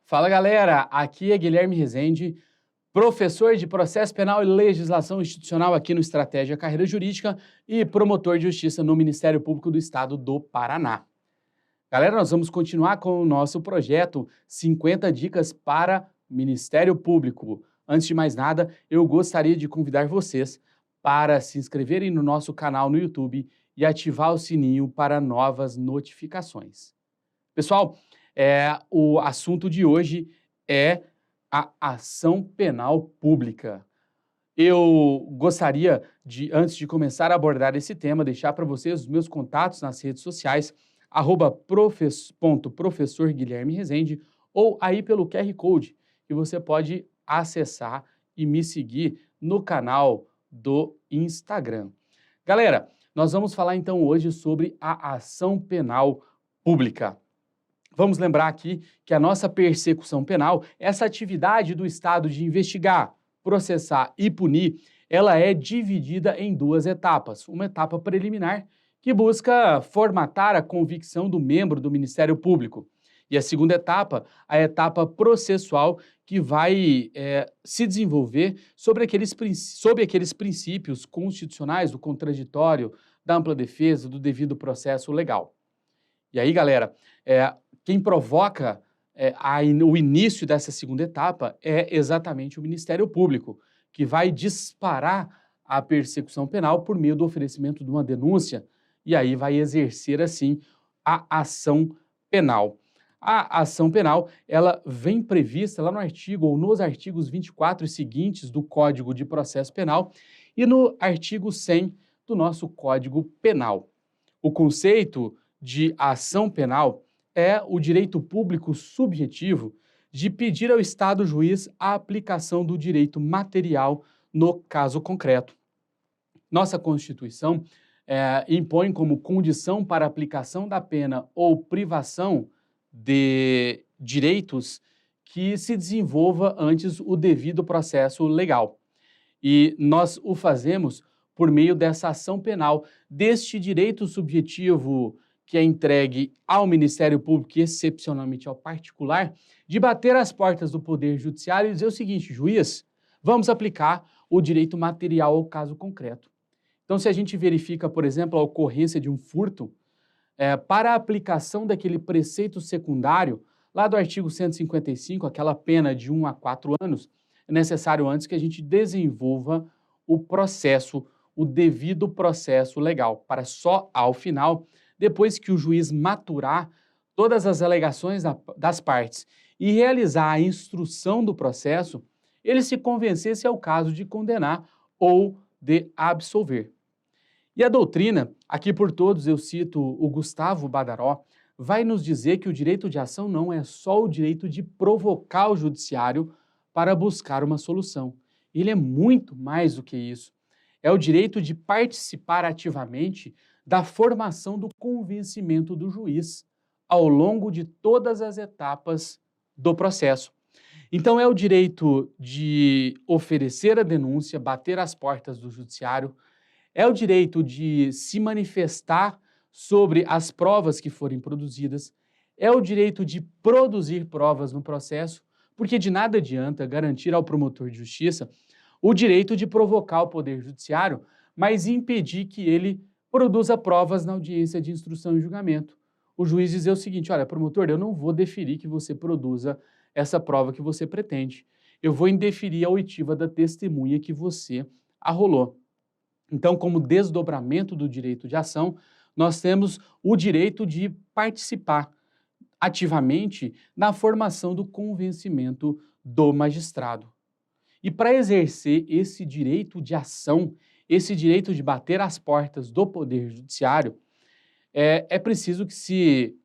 Fala galera, aqui é Guilherme Rezende, professor de Processo Penal e Legislação Institucional aqui no Estratégia Carreira Jurídica e promotor de justiça no Ministério Público do Estado do Paraná. Galera, nós vamos continuar com o nosso projeto 50 dicas para Ministério Público. Antes de mais nada, eu gostaria de convidar vocês para se inscreverem no nosso canal no YouTube e ativar o sininho para novas notificações. Pessoal, o assunto de hoje é a ação penal pública. Eu gostaria de, antes de começar a abordar esse tema, deixar para vocês os meus contatos nas redes sociais, @professor Guilherme Rezende, ou aí pelo QR Code, que você pode acessar e me seguir no canal do Instagram. Galera, nós vamos falar então hoje sobre a ação penal pública. Vamos lembrar aqui que a nossa persecução penal, essa atividade do Estado de investigar, processar e punir, ela é dividida em duas etapas. Uma etapa preliminar, que busca formatar a convicção do membro do Ministério Público. E a segunda etapa, a etapa processual, que vai se desenvolver sobre aqueles princípios constitucionais do contraditório, da ampla defesa, do devido processo legal. E aí, galera, quem provoca o início dessa segunda etapa é exatamente o Ministério Público, que vai disparar a persecução penal por meio do oferecimento de uma denúncia e aí vai exercer, assim, a ação penal. A ação penal, ela vem prevista lá no artigo, ou nos artigos 24 e seguintes do Código de Processo Penal e no artigo 100 do nosso Código Penal. O conceito de ação penal é o direito público subjetivo de pedir ao Estado juiz a aplicação do direito material no caso concreto. Nossa Constituição impõe como condição para a aplicação da pena ou privação de direitos que se desenvolva antes o devido processo legal. E nós o fazemos por meio dessa ação penal, deste direito subjetivo que é entregue ao Ministério Público e excepcionalmente ao particular, de bater às portas do Poder Judiciário e dizer o seguinte: juiz, vamos aplicar o direito material ao caso concreto. Então, se a gente verifica, por exemplo, a ocorrência de um furto, para a aplicação daquele preceito secundário, lá do artigo 155, aquela pena de 1 a 4 anos, é necessário antes que a gente desenvolva o processo, o devido processo legal, para só ao final, depois que o juiz maturar todas as alegações das partes e realizar a instrução do processo, ele se convencer se é o caso de condenar ou de absolver. E a doutrina, aqui por todos eu cito o Gustavo Badaró, vai nos dizer que o direito de ação não é só o direito de provocar o judiciário para buscar uma solução. Ele é muito mais do que isso. É o direito de participar ativamente da formação do convencimento do juiz ao longo de todas as etapas do processo. Então, é o direito de oferecer a denúncia, bater às portas do judiciário, é o direito de se manifestar sobre as provas que forem produzidas, é o direito de produzir provas no processo, porque de nada adianta garantir ao promotor de justiça o direito de provocar o Poder Judiciário, mas impedir que ele produza provas na audiência de instrução e julgamento. O juiz dizer o seguinte: olha, promotor, eu não vou deferir que você produza essa prova que você pretende. Eu vou indeferir a oitiva da testemunha que você arrolou. Então, como desdobramento do direito de ação, nós temos o direito de participar ativamente na formação do convencimento do magistrado. E para exercer esse direito de ação, esse direito de bater às portas do Poder Judiciário, é preciso que se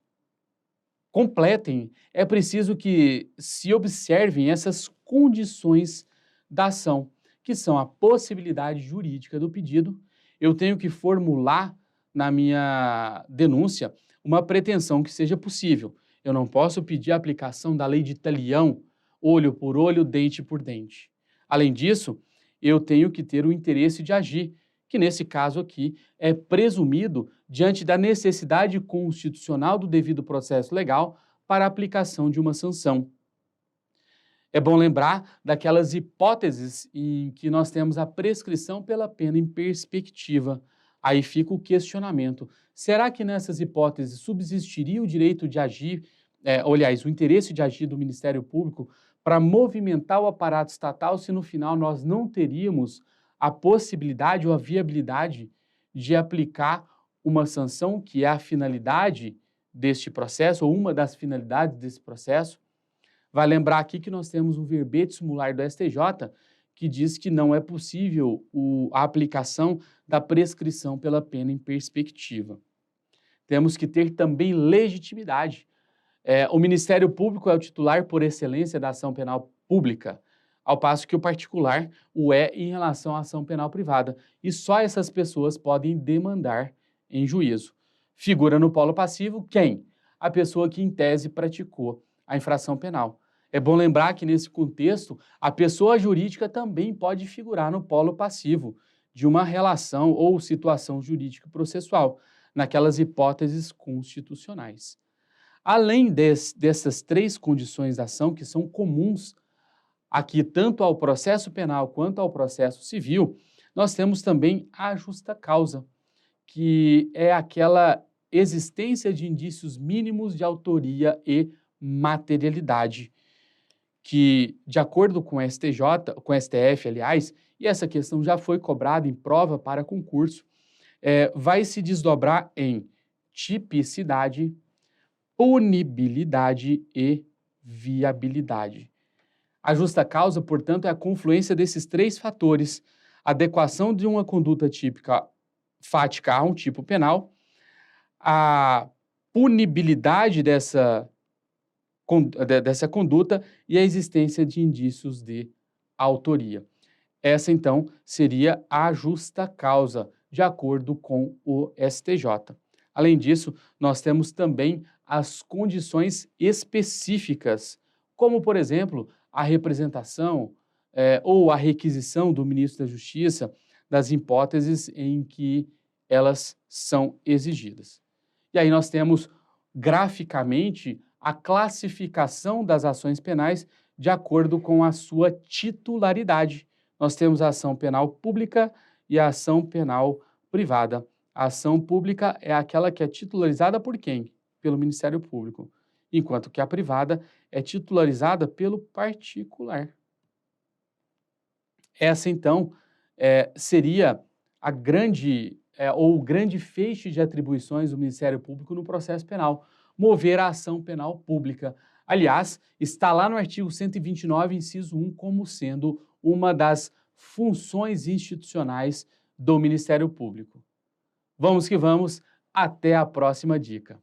completem, é preciso que se observem essas condições da ação, que são a possibilidade jurídica do pedido. Eu tenho que formular na minha denúncia uma pretensão que seja possível. Eu não posso pedir a aplicação da lei de talião, olho por olho, dente por dente. Além disso, eu tenho que ter o interesse de agir, que nesse caso aqui é presumido diante da necessidade constitucional do devido processo legal para a aplicação de uma sanção. É bom lembrar daquelas hipóteses em que nós temos a prescrição pela pena em perspectiva. Aí fica o questionamento. Será que nessas hipóteses subsistiria o direito de agir, aliás, o interesse de agir do Ministério Público para movimentar o aparato estatal se no final nós não teríamos a possibilidade ou a viabilidade de aplicar uma sanção que é a finalidade deste processo, ou uma das finalidades desse processo? Vai lembrar aqui que nós temos um verbete simular do STJ que diz que não é possível a aplicação da prescrição pela pena em perspectiva. Temos que ter também legitimidade. O Ministério Público é o titular por excelência da ação penal pública, ao passo que o particular o é em relação à ação penal privada. E só essas pessoas podem demandar em juízo. Figura no polo passivo quem? A pessoa que, em tese, praticou a infração penal. É bom lembrar que, nesse contexto, a pessoa jurídica também pode figurar no polo passivo de uma relação ou situação jurídica processual, naquelas hipóteses constitucionais. Além dessas três condições da ação, que são comuns aqui tanto ao processo penal quanto ao processo civil, nós temos também a justa causa, que é aquela existência de indícios mínimos de autoria e materialidade, que, de acordo com o STJ, com o STF, aliás, e essa questão já foi cobrada em prova para concurso, vai se desdobrar em tipicidade, punibilidade e viabilidade. A justa causa, portanto, é a confluência desses três fatores: adequação de uma conduta típica fática a um tipo penal, a punibilidade dessa conduta e a existência de indícios de autoria. Essa, então, seria a justa causa, de acordo com o STJ. Além disso, nós temos também as condições específicas, como, por exemplo, a representação ou a requisição do ministro da Justiça das hipóteses em que elas são exigidas. E aí nós temos, graficamente, a classificação das ações penais de acordo com a sua titularidade. Nós temos a ação penal pública e a ação penal privada. A ação pública é aquela que é titularizada por quem? Pelo Ministério Público, enquanto que a privada é titularizada pelo particular. Essa, então, seria a grande, ou o grande feixe de atribuições do Ministério Público no processo penal: mover a ação penal pública. Aliás, está lá no artigo 129, inciso 1, como sendo uma das funções institucionais do Ministério Público. Vamos que vamos, até a próxima dica.